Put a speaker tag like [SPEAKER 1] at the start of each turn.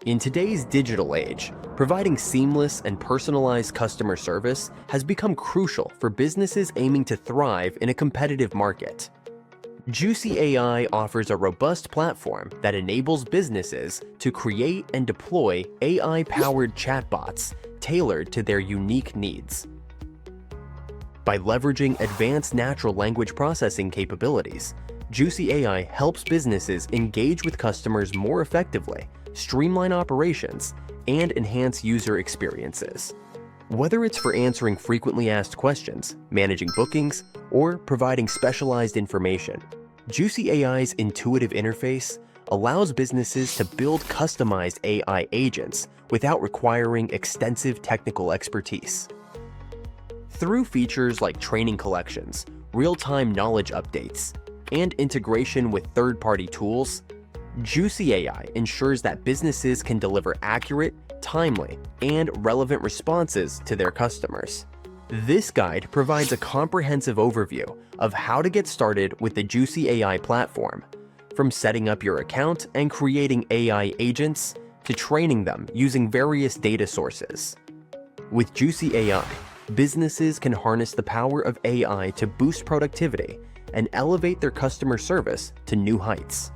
[SPEAKER 1] In today's digital age, providing seamless and personalized customer service has become crucial for businesses aiming to thrive in a competitive market. JucyAI offers a robust platform that enables businesses to create and deploy AI-powered chatbots tailored to their unique needs. By leveraging advanced natural language processing capabilities, JucyAI helps businesses engage with customers more effectively, streamline operations, and enhance user experiences. Whether it's for answering frequently asked questions, managing bookings, or providing specialized information, JucyAI's intuitive interface allows businesses to build customized AI agents without requiring extensive technical expertise. Through features like training collections, real-time knowledge updates, and integration with third-party tools, JucyAI ensures that businesses can deliver accurate, timely, and relevant responses to their customers. This guide provides a comprehensive overview of how to get started with the JucyAI platform, from setting up your account and creating AI agents to training them using various data sources. With JucyAI, businesses can harness the power of AI to boost productivity and elevate their customer service to new heights.